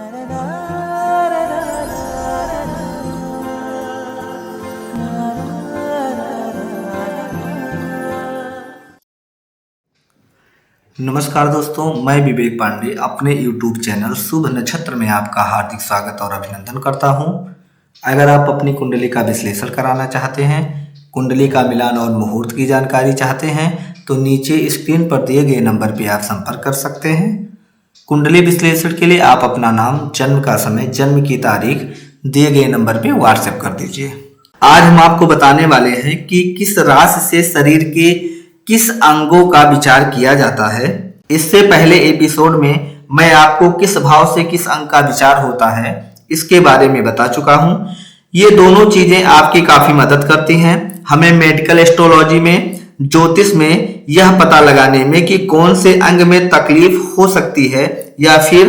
नमस्कार दोस्तों, मैं विवेक पांडे अपने YouTube चैनल शुभ नक्षत्र में आपका हार्दिक स्वागत और अभिनंदन करता हूं। अगर आप अपनी कुंडली का विश्लेषण कराना चाहते हैं, कुंडली का मिलान और मुहूर्त की जानकारी चाहते हैं तो नीचे स्क्रीन पर दिए गए नंबर पर आप संपर्क कर सकते हैं। कुंडली विश्लेषण के लिए आप अपना नाम, जन्म का समय, जन्म की तारीख दिए गए नंबर पर व्हाट्सएप कर दीजिए। आज हम आपको बताने वाले हैं कि किस राशि से शरीर के किस अंगों का विचार किया जाता है। इससे पहले एपिसोड में मैं आपको किस भाव से किस अंग का विचार होता है इसके बारे में बता चुका हूं। ये दोनों चीजें आपकी काफी मदद करती हैं हमें मेडिकल एस्ट्रोलॉजी में, ज्योतिष में यह पता लगाने में कि कौन से अंग में तकलीफ हो सकती है या फिर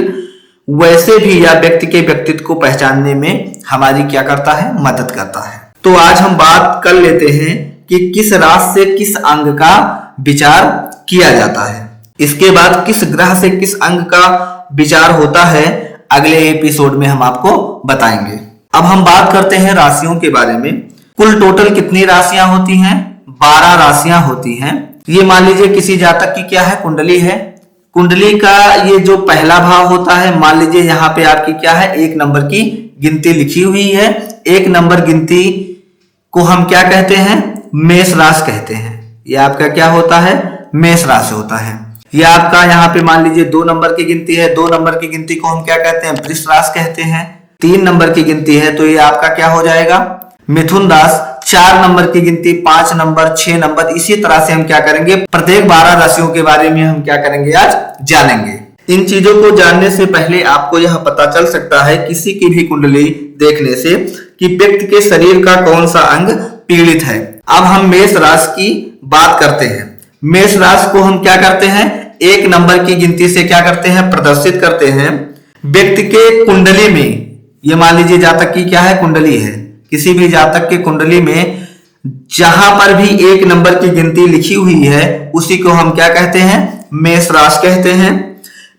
वैसे भी या व्यक्ति के व्यक्तित्व को पहचानने में हमारी क्या करता है, मदद करता है। तो आज हम बात कर लेते हैं कि किस राशि से किस अंग का विचार किया जाता है। इसके बाद किस ग्रह से किस अंग का विचार होता है अगले एपिसोड में हम आपको बताएंगे। अब हम बात करते हैं राशियों के बारे में। कुल टोटल कितनी राशियां होती हैं? 12 राशियां होती हैं। ये मान लीजिए किसी जातक की क्या है, कुंडली है। कुंडली का ये जो पहला भाव होता है, मान लीजिए यहाँ पे आपकी क्या है, 1 नंबर की गिनती लिखी हुई है। 1 नंबर गिनती को हम क्या कहते हैं? मेष राशि कहते हैं। ये आपका क्या होता है? मेष राशि होता है। ये आपका यहाँ पे मान लीजिए 2 नंबर की गिनती है। 2 नंबर की गिनती को हम क्या कहते हैं? वृष राशि कहते हैं। 3 नंबर की गिनती है तो ये आपका क्या हो जाएगा? मिथुन राशि। 4 नंबर की गिनती, 5 नंबर, 6 नंबर, इसी तरह से हम क्या करेंगे, प्रत्येक 12 राशियों के बारे में हम क्या करेंगे, आज जानेंगे। इन चीजों को जानने से पहले आपको यह पता चल सकता है किसी की भी कुंडली देखने से कि व्यक्ति के शरीर का कौन सा अंग पीड़ित है। अब हम मेष राशि की बात करते हैं। मेष राशि को हम क्या करते हैं? 1 नंबर की गिनती से क्या करते हैं, प्रदर्शित करते हैं। व्यक्ति के कुंडली में, ये मान लीजिए जातक की क्या है, कुंडली है। किसी भी जातक के कुंडली में जहां पर भी 1 नंबर की गिनती लिखी हुई है उसी को हम क्या कहते हैं? मेष राशि कहते हैं।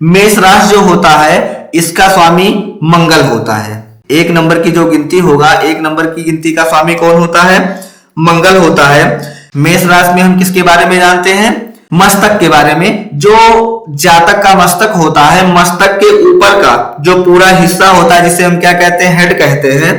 मेष राशि जो होता है इसका स्वामी मंगल होता है। 1 नंबर की जो गिनती होगा, 1 नंबर की गिनती का स्वामी कौन होता है? मंगल होता है। मेष राशि में हम किसके बारे में जानते हैं? मस्तक के बारे में। जो जातक का मस्तक होता है, मस्तक के ऊपर का जो पूरा हिस्सा होता है जिसे हम क्या कहते हैं, हेड कहते हैं,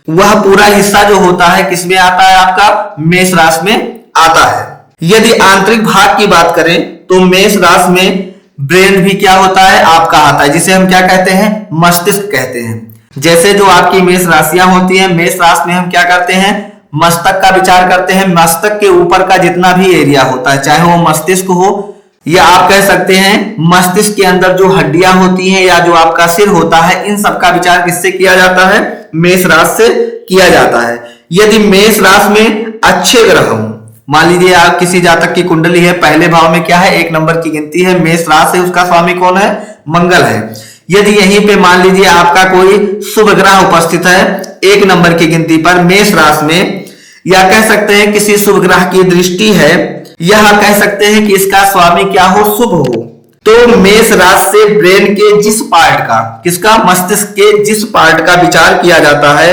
वह पूरा हिस्सा जो होता है किसमें आता है? आपका मेष राशि में आता है। यदि आंतरिक भाग की बात करें तो मेष राशि में ब्रेन भी क्या होता है, आपका आता है, जिसे हम क्या कहते हैं, मस्तिष्क कहते हैं। जैसे जो आपकी मेष राशियां होती हैं, मेष राशि में हम क्या करते हैं, मस्तक का विचार करते हैं। मस्तक के ऊपर का जितना भी एरिया होता है, चाहे वो मस्तिष्क हो या आप कह सकते हैं मस्तिष्क के अंदर जो हड्डियां होती हैं या जो आपका सिर होता है, इन सब का विचार किससे किया जाता है? मेष राशि से किया जाता है। यदि मेष राशि में अच्छे ग्रह हो, मान लीजिए आप किसी जातक की कुंडली है, पहले भाव में क्या है, 1 नंबर की गिनती है, मेष राशि है, उसका स्वामी कौन है? मंगल है। यदि यहीं पे मान लीजिए आपका कोई शुभ ग्रह उपस्थित है 1 नंबर की गिनती पर मेष राशि में, या कह सकते हैं किसी शुभ ग्रह की दृष्टि है, यह कह सकते हैं कि इसका स्वामी क्या हो, शुभ हो, तो मेष राशि से ब्रेन के जिस पार्ट का, किसका, मस्तिष्क के जिस पार्ट का विचार किया जाता है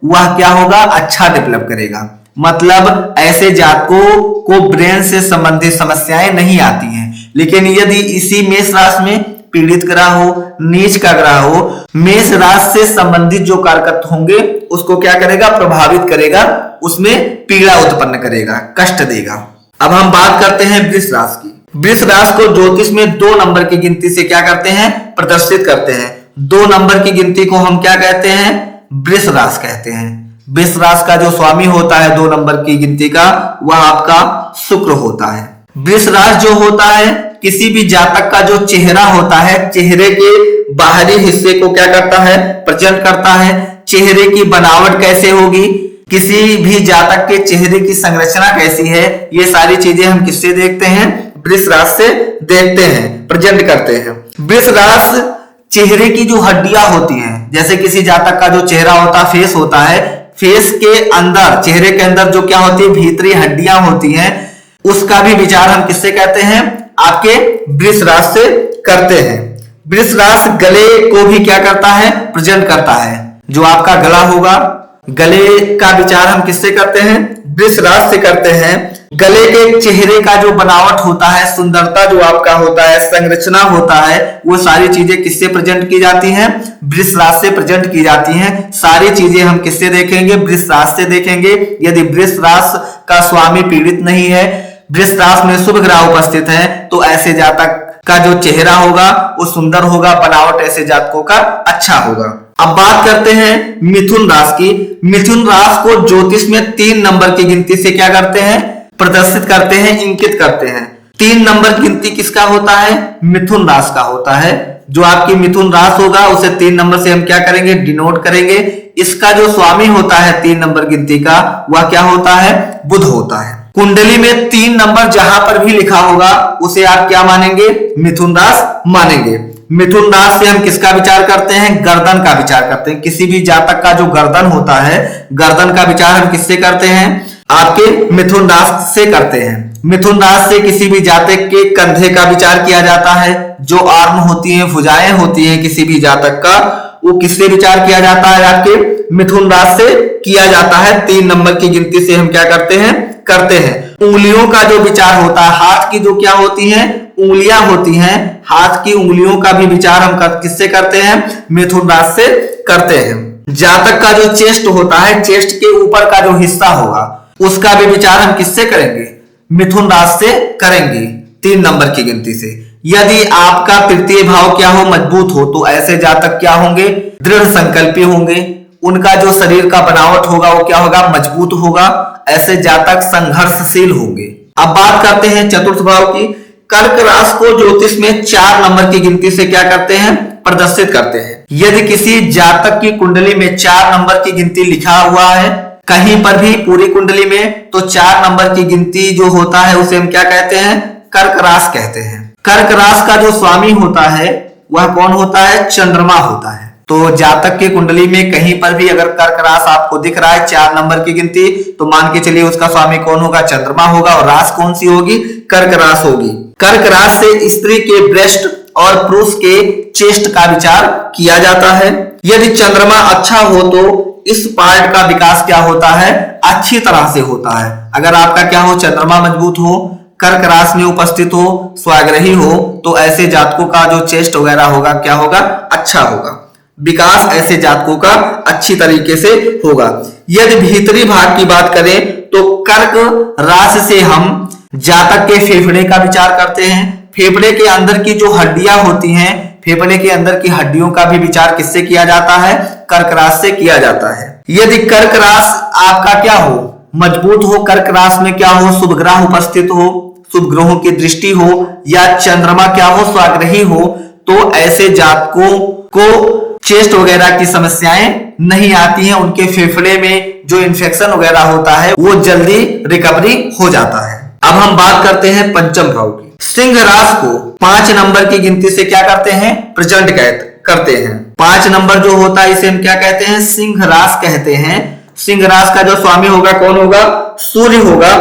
वह क्या होगा, अच्छा डेवलप करेगा। मतलब ऐसे जातकों को ब्रेन से संबंधित समस्याएं नहीं आती हैं। लेकिन यदि इसी मेष राशि में पीड़ित ग्रह हो, नीच का ग्रह हो, मेष राशि से संबंधित जो कारक होंगे उसको क्या करेगा, प्रभावित करेगा, उसमें पीड़ा उत्पन्न करेगा, कष्ट देगा। अब हम बात करते हैं वृष राशि की। वृष राशि को ज्योतिष में 2 नंबर की गिनती से क्या करते हैं, प्रदर्शित करते हैं। 2 नंबर की गिनती को हम क्या कहते हैं, वृष राशि कहते हैं। वृष राशि का जो स्वामी होता है 2 नंबर की गिनती का, वह आपका शुक्र होता है। वृष राशि जो होता है, किसी भी जातक का जो चेहरा होता है, चेहरे के बाहरी हिस्से को क्या करता है, प्रेजेंट करता है। चेहरे की बनावट कैसे होगी, किसी भी जातक के चेहरे की संरचना कैसी है, ये सारी चीजें हम किससे देखते हैं, वृष राशि से देखते हैं, प्रेजेंट करते हैं। वृष राशि चेहरे की जो हड्डियां होती हैं, जैसे किसी जातक का जो चेहरा होता है, फेस होता है, फेस के अंदर, चेहरे के अंदर जो क्या होती है, भीतरी हड्डियां होती हैं, उसका भी विचार हम किससे कहते हैं, आपके वृष राशि से करते हैं। वृष राशि गले को भी क्या करता है, प्रेजेंट करता है। जो आपका गला होगा, गले का विचार हम किससे करते हैं, वृष राशि से करते हैं। गले के चेहरे का जो बनावट होता है, सुंदरता जो आपका होता है, संरचना होता है, वो सारी चीजें किससे प्रेजेंट की जाती हैं, वृष राशि से प्रेजेंट की जाती हैं। सारी चीजें हम किससे देखेंगे, वृष राशि से देखेंगे। यदि वृष राशि का स्वामी पीड़ित नहीं है, वृष राशि में शुभ ग्रह उपस्थित है, तो ऐसे जातक का जो चेहरा होगा वो सुंदर होगा, बनावट ऐसे जातकों का अच्छा होगा। अब बात करते हैं मिथुन राशि की। मिथुन राशि को ज्योतिष में 3 नंबर की गिनती से क्या करते हैं, प्रदर्शित करते हैं, इंकित करते हैं। 3 नंबर गिनती किसका होता है, मिथुन राशि का होता है। जो आपकी मिथुन राशि होगा उसे 3 नंबर से हम क्या करेंगे, डिनोट करेंगे। इसका जो स्वामी होता है 3 नंबर गिनती का, वह क्या होता है, बुध होता है। कुंडली में 3 नंबर जहां पर भी लिखा होगा उसे आप क्या मानेंगे, मिथुन राशि मानेंगे। मिथुन राशि से हम किसका विचार करते हैं, गर्दन का विचार करते हैं। किसी भी जातक का जो गर्दन होता है, गर्दन का विचार हम किससे करते हैं, आपके मिथुन राशि से करते हैं। मिथुन राशि से किसी भी जातक के कंधे का विचार किया जाता है। जो आर्म होती हैं, भुजाएं होती हैं किसी भी जातक का, वो किससे विचार किया जाता है, आपके मिथुन राशि से किया जाता है। 3 नंबर की गिनती से हम क्या करते हैं, करते हैं। उंगलियों का जो विचार होता है, हाथ की जो क्या होती हैं, उंगलियां होती हैं, हाथ की उंगलियों का भी विचार हम किससे करते हैं, मिथुन राशि से करते हैं। जातक का जो चेस्ट होता है, चेस्ट के ऊपर का जो हिस्सा होगा, उसका भी विचार हम किससे करेंगे, मिथुन राशि से करेंगे 3 नंबर की गिनती से। यदि आपका तृतीय भाव क्या हो, मजबूत हो, तो ऐसे जातक क्या होंगे, दृढ़ संकल्पी होंगे। उनका जो शरीर का बनावट होगा वो क्या होगा, मजबूत होगा। ऐसे जातक संघर्षशील होंगे। अब बात करते हैं चतुर्थ भाव की। कर्क राशि को ज्योतिष में 4 नंबर की गिनती से क्या करते हैं, प्रदर्शित करते हैं। यदि किसी जातक की कुंडली में 4 नंबर की गिनती लिखा हुआ है कहीं पर भी पूरी कुंडली में, तो 4 नंबर की गिनती जो होता है उसे हम क्या कहते हैं, कर्क राशि कहते हैं। कर्क राशि का जो स्वामी होता है वह कौन होता है, चंद्रमा होता है। तो जातक के कुंडली में कहीं पर भी अगर कर्क राशि आपको दिख रहा है 4 नंबर की गिनती, तो मान के चलिए उसका स्वामी कौन होगा, चंद्रमा होगा। और राशि कौन सी होगी, कर्क राशि होगी। कर्क राशि से स्त्री के ब्रेस्ट और पुरुष के चेस्ट का विचार किया जाता है। यदि चंद्रमा अच्छा हो तो इस पार्ट का विकास क्या होता है, अच्छी तरह से होता है। अगर आपका क्या हो, चंद्रमा मजबूत हो, कर्क राशि में उपस्थित हो, स्वाग्रही हो, तो ऐसे जातकों का जो चेस्ट वगैरह होगा क्या होगा, अच्छा होगा। विकास ऐसे जातकों का अच्छी तरीके से होगा। यदि भीतरी भाग की बात करें तो कर्क राशि से हम जातक के फेफड़े का विचार करते हैं। फेफड़े के अंदर की जो हड्डियां होती हैं, फेफड़े के अंदर की हड्डियों का भी विचार किससे किया जाता है, कर्क राशि से किया जाता है। यदि कर्क राशि आपका क्या हो, मजबूत हो, कर्क राशि में क्या हो, शुभ ग्रह उपस्थित हो, शुभ ग्रहों की दृष्टि हो, या चंद्रमा क्या हो, स्वाग्रही हो, तो ऐसे जातकों को चेस्ट वगैरह की समस्याएं नहीं आती हैं। उनके फेफड़े में जो इन्फेक्शन वगैरह होता है वो जल्दी रिकवरी हो जाता है। अब हम बात करते हैं पंचम भाव की। सिंह राशि को 5 नंबर की गिनती से क्या करते हैं, प्रेजेंट करते हैं। 5 नंबर जो होता है इसे हम क्या कहते हैं, सिंह राशि कहते हैं। सिंह राशि का जो स्वामी होगा कौन होगा, सूर्य होगा।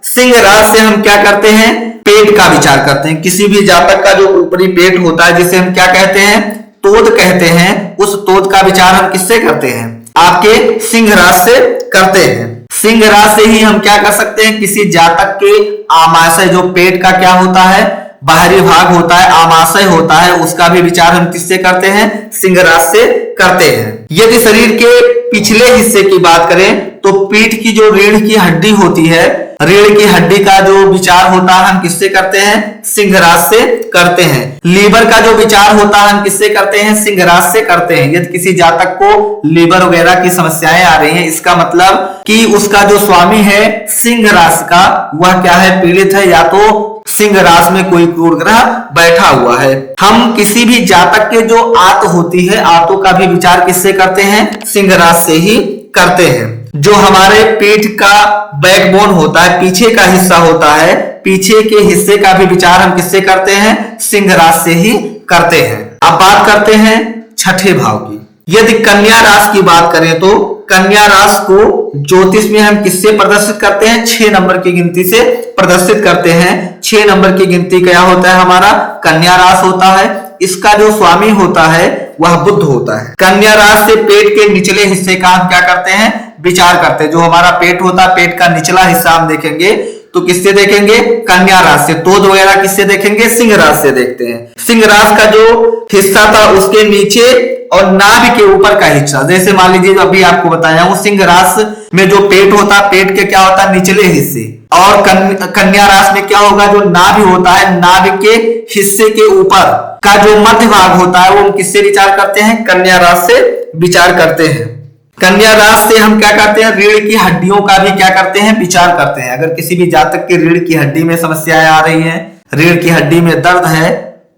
सिंह राशि से हम क्या करते हैं, पेट का विचार करते हैं। किसी भी जातक का जो ऊपरी पेट होता है जिसे हम क्या कहते हैं, तोद कहते हैं, उस तोद का विचार हम किससे करते हैं, आपके सिंह राशि से करते हैं। सिंह राशि से ही हम क्या कर सकते हैं, किसी जातक के आमाशय, जो पेट का क्या होता है, बाहरी भाग होता है, आमाशय होता है, उसका भी विचार हम किससे करते हैं, सिंह राशि से करते हैं। यदि शरीर के पिछले हिस्से की बात करें तो पीठ की जो रीढ़ की हड्डी होती है, रीढ़ की हड्डी का जो विचार होता है हम किससे करते हैं, सिंह राशि से करते हैं। लीवर का जो विचार होता है हम किससे करते हैं, सिंह राशि से करते हैं। यदि किसी जातक को लीवर वगैरह की समस्याएं आ रही हैं, इसका मतलब कि उसका जो स्वामी है सिंह राशि का, वह क्या है, पीड़ित है, या तो सिंह राशि में कोई क्रूर ग्रह बैठा हुआ है। हम किसी भी जातक के जो आंत होती है, आंतों का भी विचार किससे करते हैं, सिंह राशि से ही करते हैं। जो हमारे पीठ का बैकबोन होता है, पीछे का हिस्सा होता है, पीछे के हिस्से का भी विचार हम किससे करते हैं, सिंह राशि से ही करते हैं। अब बात करते हैं छठे भाव की। यदि कन्या राशि की बात करें तो कन्या राशि को ज्योतिष में हम किससे प्रदर्शित करते हैं, 6 नंबर की गिनती से प्रदर्शित करते हैं। 6 नंबर की गिनती क्या होता है, हमारा कन्या राशि होता है। इसका जो स्वामी होता है वह बुध होता है। कन्या राशि से पेट के निचले हिस्से का हम क्या करते हैं, विचार करते हैं। जो हमारा पेट होता है, पेट का निचला हिस्सा हम देखेंगे तो किससे देखेंगे, कन्या राशि से। तोद वगैरह किससे देखेंगे, सिंह राशि से देखते हैं। सिंह राशि का जो हिस्सा था उसके नीचे और नाभि के ऊपर का हिस्सा, जैसे मान लीजिए जो अभी आपको बताया हूं, सिंह राशि में जो पेट होता है, पेट के क्या होता है, निचले हिस्से, और कन्या राशि में क्या होगा, जो नाभि होता है, नाभि के हिस्से के ऊपर का जो मध्य भाग होता है वो हम किससे विचार करते हैं, कन्या राशि से विचार करते हैं। कन्या राशि से हम क्या करते हैं, रीढ़ की हड्डियों का भी क्या करते हैं, विचार करते हैं। अगर किसी भी जातक के रीढ़ की हड्डी में समस्याएं आ रही हैं, रीढ़ की हड्डी में दर्द है,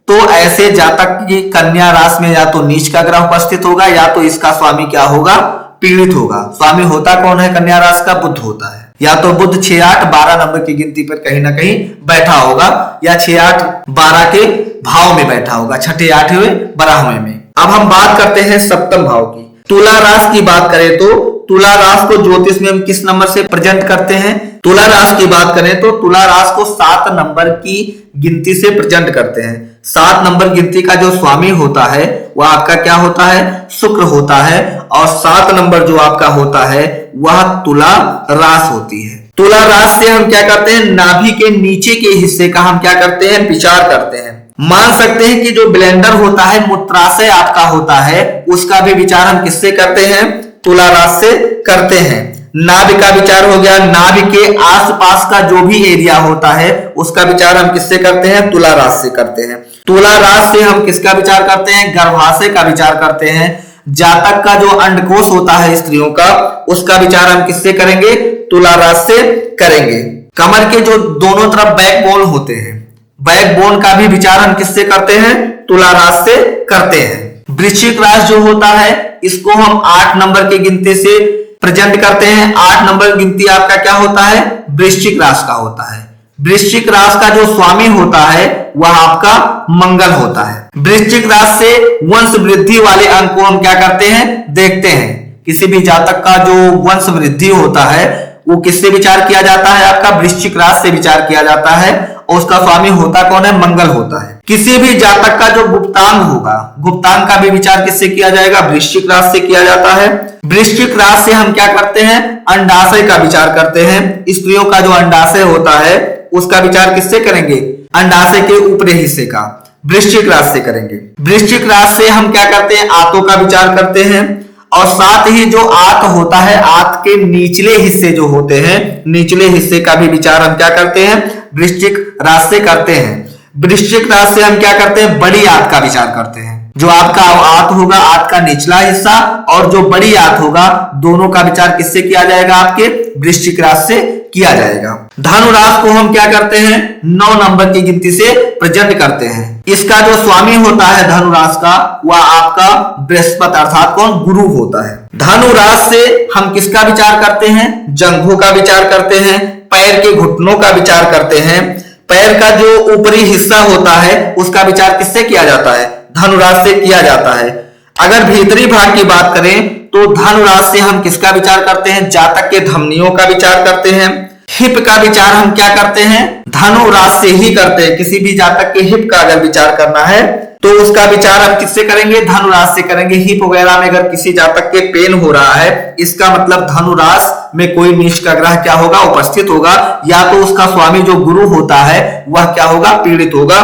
तो ऐसे जातक की कन्या राशि में या तो नीच का ग्रह उपस्थित होगा या तो इसका स्वामी क्या होगा, पीड़ित होगा। स्वामी होता कौन है कन्या राशि का, बुध होता है। या तो बुध 6, 8, 12 नंबर की गिनती पर कहीं ना कहीं बैठा होगा, या 6, 8, 12 के भाव में बैठा होगा, 6ठे 8वें 12वें में। अब हम बात करते हैं सप्तम भाव की। तुला राशि की बात करें तो तुला राशि को ज्योतिष में हम किस नंबर से प्रेजेंट करते हैं, तुला राशि की बात करें तो तुला राशि को 7 नंबर की गिनती से प्रेजेंट करते हैं। 7 नंबर गिनती का जो स्वामी होता है वह आपका क्या होता है, शुक्र होता है, और 7 नंबर जो आपका होता है वह तुला राशि होती है। तुला राशि से हम क्या करते हैं, नाभि के नीचे के हिस्से का हम क्या करते हैं, विचार करते हैं। मान सकते हैं कि जो ब्लेंडर होता है, मूत्राशय आपका होता है, उसका भी विचार हम किससे करते हैं, तुला राशि से करते हैं। नाभि का विचार हो गया, नाभि के आसपास का जो भी एरिया होता है उसका विचार हम किससे करते हैं, तुला राशि से करते हैं। तुला राशि से हम किसका विचार करते हैं, गर्भाशय का विचार करते हैं। जातक का जो अंडकोश होता है स्त्रियों का, उसका विचार हम किससे करेंगे, तुला राशि से करेंगे। कमर के जो दोनों तरफ बैकबोन होते हैं, बैकबोन का भी विचार हम किससे करते हैं, तुला राशि से करते हैं। वृश्चिक राशि जो होता है इसको हम 8 नंबर की गिनती से प्रेजेंट करते हैं। 8 नंबर गिनती आपका क्या होता है, वृश्चिक राशि का होता है। वृश्चिक राशि का जो स्वामी होता है वह आपका मंगल होता है। वृश्चिक राशि से वंश वृद्धि वाले अंक को हम क्या करते हैं, देखते हैं। किसी भी जातक का जो वंश वृद्धि होता है वो किससे विचार किया जाता है, आपका वृश्चिक राशि से विचार किया जाता है, और उसका स्वामी होता कौन है, मंगल होता है। किसी भी जातक का जो गुप्तांग होगा, गुप्तांग का भी विचार किससे किया जाएगा, वृश्चिक राशि से किया जाता है। वृश्चिक राशि से हम क्या करते हैं, अंडाशय का विचार करते हैं। स्त्रियों का जो अंडाशय होता है उसका विचार किससे करेंगे, अंडाशय के ऊपरी हिस्से का, वृश्चिक राशि से करेंगे। वृश्चिक राशि से हम क्या करते हैं, आंतों का विचार करते हैं, और साथ ही जो आंत होता है, आंत के निचले हिस्से जो होते हैं, निचले हिस्से का भी विचार हम क्या करते हैं, वृश्चिक राशि से करते हैं। वृश्चिक राशि से हम क्या करते हैं, बड़ी आंत का विचार करते हैं। जो आपका आंत होगा, आंत का निचला हिस्सा और जो बड़ी आंत होगा, दोनों का विचार किससे किया जाएगा, आपके वृश्चिक राशि से किया जाएगा। धनु राशि को हम क्या करते हैं, 9 नंबर की गिनती से प्रेजेंट करते हैं। इसका जो स्वामी होता है धनु राशि का, वह आपका बृहस्पति अर्थात कौन, गुरु होता है। धनु राशि से हम किसका विचार करते हैं, जंघों का विचार करते हैं, पैर के घुटनों का विचार करते हैं। पैर का जो ऊपरी हिस्सा होता है उसका विचार किससे किया जाता है, धनु राशि से किया जाता है। अगर भीतरी भाग की बात करें तो धनु राशि से हम किसका विचार करते हैं, जातक के धमनियों का विचार करते हैं। हिप का विचार हम क्या करते हैं, धनु राशि से ही करते हैं। किसी भी जातक के हिप का अगर विचार करना है तो उसका विचार हम किससे करेंगे, धनु राशि से करेंगे। हिप वगैरह में अगर किसी जातक के पेन हो रहा है, इसका मतलब धनु राशि में कोई नीच का ग्रह क्या होगा, उपस्थित होगा, या तो उसका स्वामी जो गुरु होता है वह क्या होगा, पीड़ित होगा,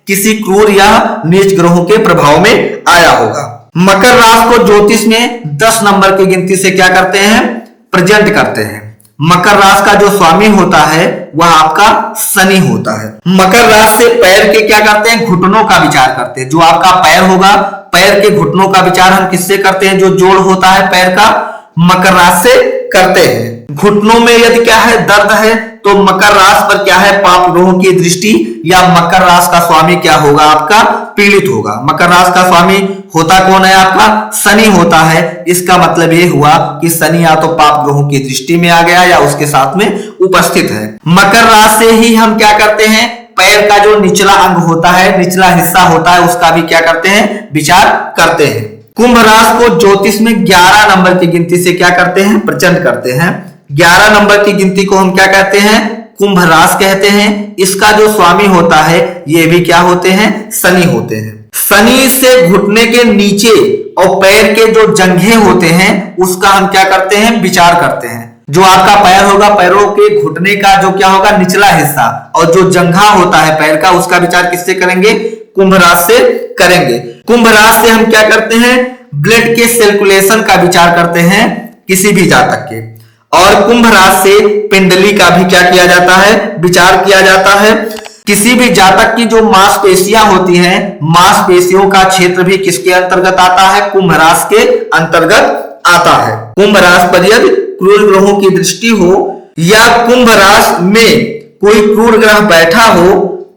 किसी क्रूर या नीच ग्रहों के प्रभाव में आया होगा। मकर राशि को ज्योतिष में 10 नंबर की गिनती से क्या करते हैं, प्रेजेंट करते हैं। मकर राशि का जो स्वामी होता है वह आपका शनि होता है। मकर राशि से पैर के क्या करते हैं, घुटनों का विचार करते हैं। जो आपका पैर होगा, पैर के घुटनों का विचार हम किससे करते हैं, जो जोड़ होता है पैर का, मकर राशि से करते हैं। घुटनों में यदि क्या है, दर्द है, तो मकर राशि पर क्या है, पाप ग्रहों की दृष्टि, या मकर राशि का स्वामी क्या होगा, आपका पीड़ित होगा। मकर राशि का स्वामी होता कौन है, आपका शनि होता है। इसका मतलब ये हुआ कि शनि या तो पाप ग्रहों की दृष्टि में आ गया या उसके साथ में उपस्थित है। मकर राशि से ही हम क्या करते हैं, पैर का जो निचला अंग होता है, निचला हिस्सा होता है, उसका भी क्या करते हैं, विचार करते हैं। कुंभ राशि को ज्योतिष में 11 नंबर की गिनती से क्या करते हैं, प्रेजेंट करते हैं। 11 नंबर की गिनती को हम क्या कहते हैं, कुंभ राशि कहते हैं। इसका जो स्वामी होता है ये भी क्या होते हैं, शनि होते हैं। शनि से घुटने के नीचे और पैर के जो जंघे होते हैं उसका हम क्या करते हैं, विचार करते हैं। जो आपका पैर होगा, पैरों के घुटने का जो क्या होगा, निचला हिस्सा, और जो जंघा होता है पैर का, उसका विचार किससे करेंगे, कुंभ राशि से करेंगे। कुंभ राशि से हम क्या करते हैं, ब्लड के सर्कुलेशन का विचार करते हैं किसी भी जातक के। और कुंभ राशि से पिंडली का भी क्या किया जाता है, विचार किया जाता है। किसी भी जातक की जो मांसपेशियां होती हैं, मांसपेशियों का क्षेत्र भी किसके अंतर्गत आता है, कुंभ राशि के अंतर्गत आता है। कुंभ राशि पर यदि क्रूर ग्रहों की दृष्टि हो या कुंभ राशि में कोई क्रूर ग्रह बैठा हो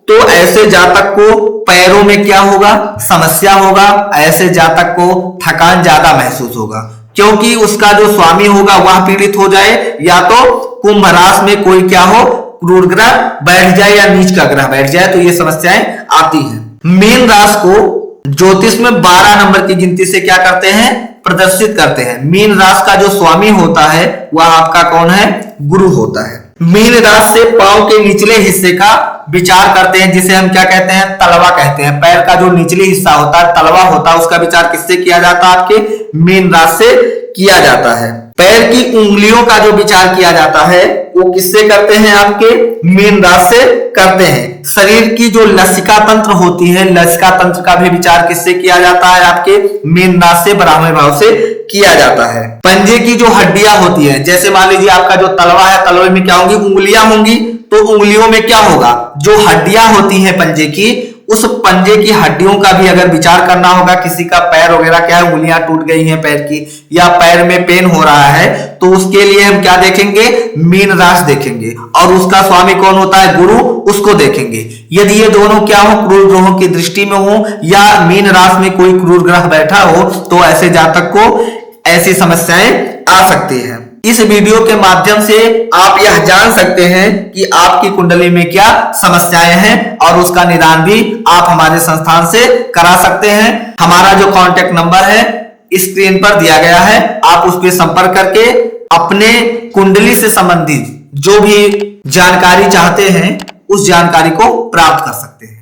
तो ऐसे जातक को पैरों में क्या होगा, समस्या होगा। ऐसे जातक को थकान ज्यादा महसूस होगा, क्योंकि उसका जो स्वामी होगा वह पीड़ित हो जाए, या तो कुंभ राशि में कोई क्या हो, क्रूर ग्रह बैठ जाए या नीच का ग्रह बैठ जाए, तो ये समस्याएं आती हैं। मीन राशि को ज्योतिष में 12 नंबर की गिनती से क्या करते हैं, प्रदर्शित करते हैं। मीन राशि का जो स्वामी होता है वह आपका कौन है, गुरु होता है। मीन राशि से पांव के निचले हिस्से का विचार करते हैं, जिसे हम क्या कहते हैं, तलवा कहते हैं। पैर का जो निचले हिस्सा होता है, तलवा होता है, उसका विचार किससे किया जाता है, आपके मीन राशि से किया जाता है। पैर की उंगलियों का जो विचार किया जाता है वो किससे करते हैं, आपके मीन राशि से करते हैं। शरीर की जो लसिका तंत्र होती है, लसिका तंत्र का भी विचार किससे किया जाता है, आपके मीन राशि से, ब्राह्मण भाव से किया जाता है। पंजे की जो हड्डियां होती है, जैसे मान लीजिए आपका जो तलवा है, तलवे में क्या होंगी, उंगलियां होंगी, तो उंगलियों में क्या होगा, जो हड्डियां होती हैं पंजे की, उस पंजे की हड्डियों का भी अगर विचार करना होगा। किसी का पैर वगैरह क्या है, उंगलियां टूट गई हैं पैर की, या पैर में पेन हो रहा है, तो उसके लिए हम क्या देखेंगे, मीन राशि देखेंगे, और उसका स्वामी कौन होता है, गुरु, उसको देखेंगे। यदि ये दोनों क्या हो, क्रूर ग्रहों की दृष्टि में हो या मीन राशि में कोई क्रूर ग्रह बैठा हो, तो ऐसे जातक को ऐसी समस्याएं आ सकती हैं। इस वीडियो के माध्यम से आप यह जान सकते हैं कि आपकी कुंडली में क्या समस्याएं हैं, और उसका निदान भी आप हमारे संस्थान से करा सकते हैं। हमारा जो कांटेक्ट नंबर है स्क्रीन पर दिया गया है, आप उस पर संपर्क करके अपने कुंडली से संबंधित जो भी जानकारी चाहते हैं उस जानकारी को प्राप्त कर सकते हैं।